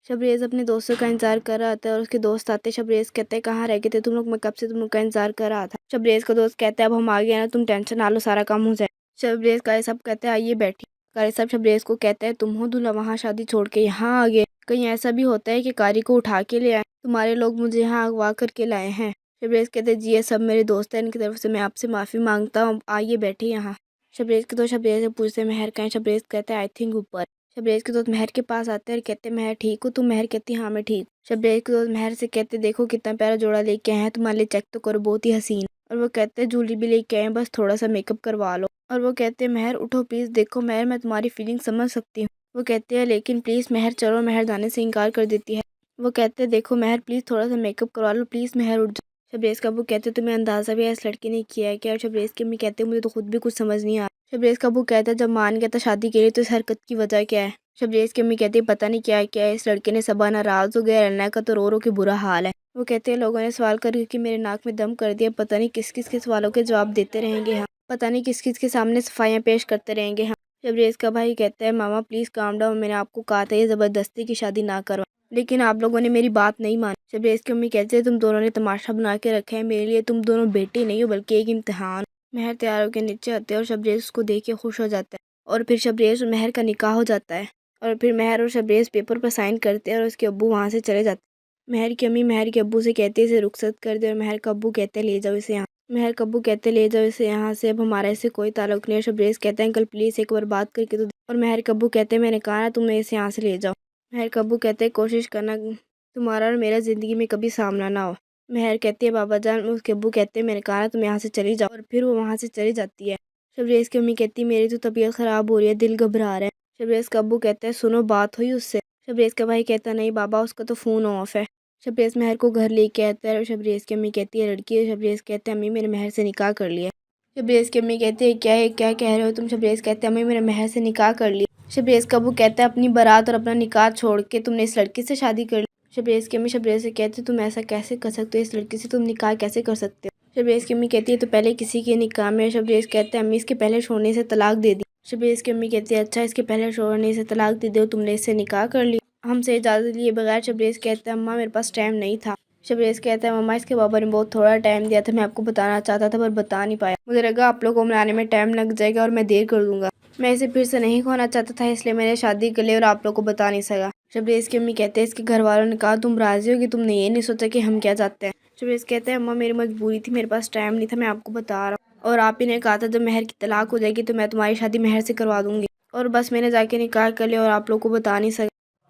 शबरेज़ अपने दोस्तों का इंतज़ार कर रहा था और उसके दोस्त आते। शबरेज़ कहते हैं कहाँ रह गए थे तुम लोग, मैं कब से तुम लोग का इंतज़ार कर रहा था। शबरेज़ का दोस्त कहता है अब हम आ गए ना, तुम टेंशन ना लो, सारा काम हो जाए। शबरेज़ का सब कहते हैं आइए बैठिए। कारी साहब शबरेज़ को कहते हैं तुम हो दूल्हा, वहाँ शादी छोड़ के यहाँ आ गए। कहीं ऐसा भी होता है कि कारी को उठा के ले आए, तुम्हारे लोग मुझे यहाँ अगवा करके लाए हैं। शबरेज़ कहते हैं जी ये सब मेरे दोस्त हैं, इनकी तरफ से मैं आपसे माफ़ी मांगता हूँ, आइए बैठिए यहाँ। शबरेज़ के दोस्त शबरेज़ से पूछते हैं महर कहाँ है। शबरेज़ कहता है आई थिंक ऊपर। शबरेज़ के दोस्त महर के पास आते हैं और कहते हैं महर ठीक हो तुम। महर कहती हाँ मैं ठीक। शबरेज़ के दोस्त महर से कहते देखो कितना प्यारा जोड़ा लेके आए हैं तुम्हारे लिए, चेक तो करो बहुत ही हसीन। और वो कहते हैं जूली भी लेके आए हैं, बस थोड़ा सा मेकअप करवा लो। और वो कहते हैं महर उठो प्लीज़, देखो महर मैं तुम्हारी फीलिंग समझ सकती हूँ। वो कहते हैं लेकिन प्लीज़ महर चलो। महर जाने से इनकार कर देती है। वो कहते हैं देखो महर प्लीज़ थोड़ा सा मेकअप करवा लो, प्लीज़ महर उठ जाओ। शबरेज़ का अब्बू कहते तुम्हें अंदाज़ा भी है इस लड़के ने किया है क्या। और शबरेज़ की अम्मी कहते हैं मुझे तो खुद भी कुछ समझ नहीं आ रहा। शबरेज़ का अब्बू कहता है जब मान गया था शादी के लिए तो इस हरकत की वजह क्या है। शबरेज़ की अम्मी कहती है पता नहीं क्या क्या है, इस लड़के ने सबा नाराज़ हो गया, रन्ना का तो रो रो के बुरा हाल है। वो कहते हैं लोगों ने सवाल करके मेरे नाक में दम कर दिया, पता नहीं किस किस के सवालों के जवाब देते रहेंगे हम, पता नहीं किस किस के सामने सफाइयाँ पेश करते रहेंगे हम। शबरेज़ का भाई कहता है मामा प्लीज़ काम डाउन, मैंने आपको कहा था ये ज़बरदस्ती की शादी ना करवा, लेकिन आप लोगों ने मेरी बात नहीं मानी। शबरेज़ की अम्मी कहती है तुम दोनों ने तमाशा बना के रखा है मेरे लिए, तुम दोनों बेटे नहीं हो बल्कि एक इम्तिहान। महर तैयार होकर नीचे आते हैं और शबरेज़ उसको देख के खुश हो जाता है और फिर शबरेज़ और महर का निकाह हो जाता है। और फिर महर और शबरेज़ पेपर पर साइन करते हैं और उसके अब्बू वहाँ से चले जाते हैं। महर की अम्मी महर के अब्बू से कहते हैं इसे रुखसत कर दे और महर का अब्बू कहते हैं ले जाओ इसे यहाँ। महर का अब्बू कहते हैं ले जाओ इसे यहाँ से, अब हमारा इससे कोई ताल्लुक नहीं है। शबरेज़ कहते हैं अंकल प्लीज़ एक बार बात करके तो और महर का अब्बू कहते हैं मैंने कहा ना तुम्हें इसे यहाँ से ले जाओ। महर का अब्बू कहते हैं कोशिश करना तुम्हारा और मेरा ज़िंदगी में कभी सामना ना हो। महर कहती है बाबा जान। उसके अब्बू कहते हैं मैंने कहा ना तुम यहाँ से चली जाओ, और फिर वो वहाँ से चली जाती है। शबरेज़ की अम्मी कहती है मेरी तो तबीयत ख़राब हो रही है, दिल घबरा रहा है। शबरेज़ का अब्बू कहता है सुनो बात हुई उससे। शबरेज़ का भाई कहता नहीं बाबा उसका तो फ़ोन ऑफ है। शबरेज़ महर को घर लेके आता है और शबरेज़ की अम्मी कहती है लड़की है। शबरेज़ कहते हैं अम्मी मैंने महर से निकाह कर लिया। शबरेज़ की अम्मी कहती है क्या कह रहे हो तुम। शबरेज़ कहते हैं अम्मी मैंने महर से निकाह कर लिया। शबरेज़ का अब्बू कहता है अपनी बारात और अपना निकाह छोड़ के तुमने इस लड़की से शादी कर ली। शबरेज़ की अम्मी शबरेज़ से कहती है तुम ऐसा कैसे कर सकते हो, इस लड़की से तुम निकाह कैसे कर सकते हो। शबरेज़ की अम्मी कहती है तो पहले किसी के निकाह में। शबरेज़ कहते हैं अम्मी इसके पहले छोड़ने से तलाक दे दी। शबरेज़ की अम्मी कहती है अच्छा इसके पहले छोड़ने से तलाक दे दो, तुमने इससे निकाह कर लिया हमसे इजाज़त लिए बगैर। शबरेज़ कहता है अम्मा मेरे पास टाइम नहीं था। शबरेज़ कहता है मम्मा इसके बाबा ने बहुत थोड़ा टाइम दिया था, मैं आपको बताना चाहता था पर बता नहीं पाया, मुझे लगा आप लोगों को मनाने में टाइम लग जाएगा और मैं देर कर दूंगा, मैं इसे फिर से नहीं खोना चाहता था इसलिए मैंने शादी कर ली और आप लोगों को बता नहीं सका। शबरेज़ की अम्मी कहते हैं इसके घर वालों ने कहा तुम राज़ी हो कि तुमने ये नहीं सोचा कि हम क्या चाहते हैं। शबरेज़ कहते हैं अम्मा मेरी मजबूरी थी, मेरे पास टाइम नहीं था, मैं आपको बता रहा हूँ, और आप ही ने कहा था जब महर की तलाक हो जाएगी तो मैं तुम्हारी शादी महर से करवा दूंगी, और बस मैंने जाके निकाह कर लिया और आप लोग को बता नहीं सका।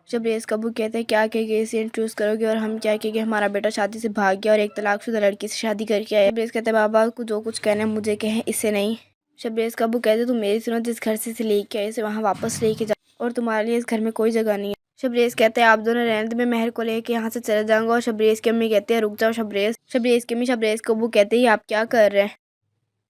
शबरेज़ का अब्बू कहते हैं क्या कहेंगे इसे इंट्रोड्यूस करोगे, और हम क्या कहेंगे हमारा बेटा शादी से भाग गया और एक तलाकशुदा लड़की से शादी करके आया। शबरेज़ कहते हैं बाबा को जो कुछ कहना है मुझे कहें, इससे नहीं। शबरेज़ का अब्बू कहते हैं तुम मेरी सुनो, जिस घर से इसे लेके आए इसे वहाँ वापस लेके जाओ और तुम्हारे लिए इस घर में कोई जगह नहीं है। शबरेज़ कहते हैं आप दोनों रहने दो, मैं महर को लेके यहाँ से चले जाऊँगा। और शबरेज़ की अम्मी कहते हैं रुक जाओ शबरेज़। शबरेज़ की अम्मी शबरेज़ का अब्बू कहते हैं आप क्या कर रहे हैं।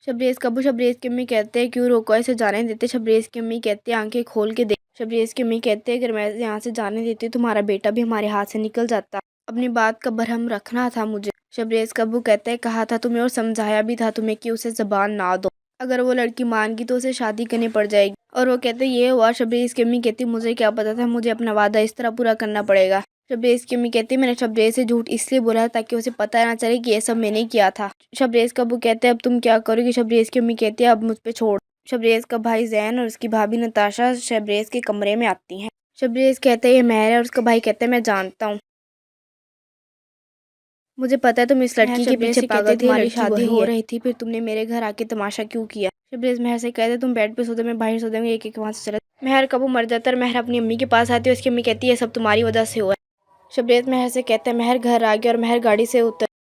शबरेज़ का अब्बू शबरेज़ की अम्मी कहते हैं क्यों रोको, इसे जाने देते। शबरेज़ की अम्मी कहते हैं आंखें खोल के देख। शबरेज़ की अम्मी कहते हैं अगर मैं यहाँ से जाने देती तुम्हारा बेटा भी हमारे हाथ से निकल जाता, अपनी बात का भरम रखना था मुझे। शबरेज़ का अब्बू कहते हैं कहा था तुम्हें और समझाया भी था तुम्हें कि उसे ज़बान ना दो, अगर वो लड़की मान गई तो उसे शादी करनी पड़ जाएगी। और वो कहते ये हुआ। शबरेज़ की अम्मी कहती मुझे क्या पता था, मुझे अपना वादा इस तरह पूरा करना पड़ेगा। शबरेज़ की अम्मी कहती मैंने शबरेज़ से झूठ इसलिए बोला ताकि उसे पता ना चले कि ये सब मैंने किया था। शबरेज़ का अब्बू कहते हैं अब तुम क्या करोगी। शबरेज़ की अम्मी कहती है अब मुझ पे छोड़। शबरेज़ का भाई ज़ैन और उसकी भाभी नताशा शबरेज़ के कमरे में आती हैं। शबरेज़ कहते हैं ये महर है और उसका भाई कहता है मैं जानता हूँ, मुझे पता है तुम इस लड़की के पीछे पागल थी, तुम्हारी शादी हो रही थी फिर तुमने मेरे घर आके तमाशा क्यों किया। शबरेज़ महर से कहते तुम बेड पे सोते मैं बाहर सो जाऊंगी, एक एक वहाँ से चला। महर कब मर जाता है, महर अपनी अम्मी के पास आती है, उसकी अम्मी कहती है ये सब तुम्हारी वजह से हुआ है। शबरेज़ महर से कहते हैं महर घर आ गया और महर गाड़ी से उतर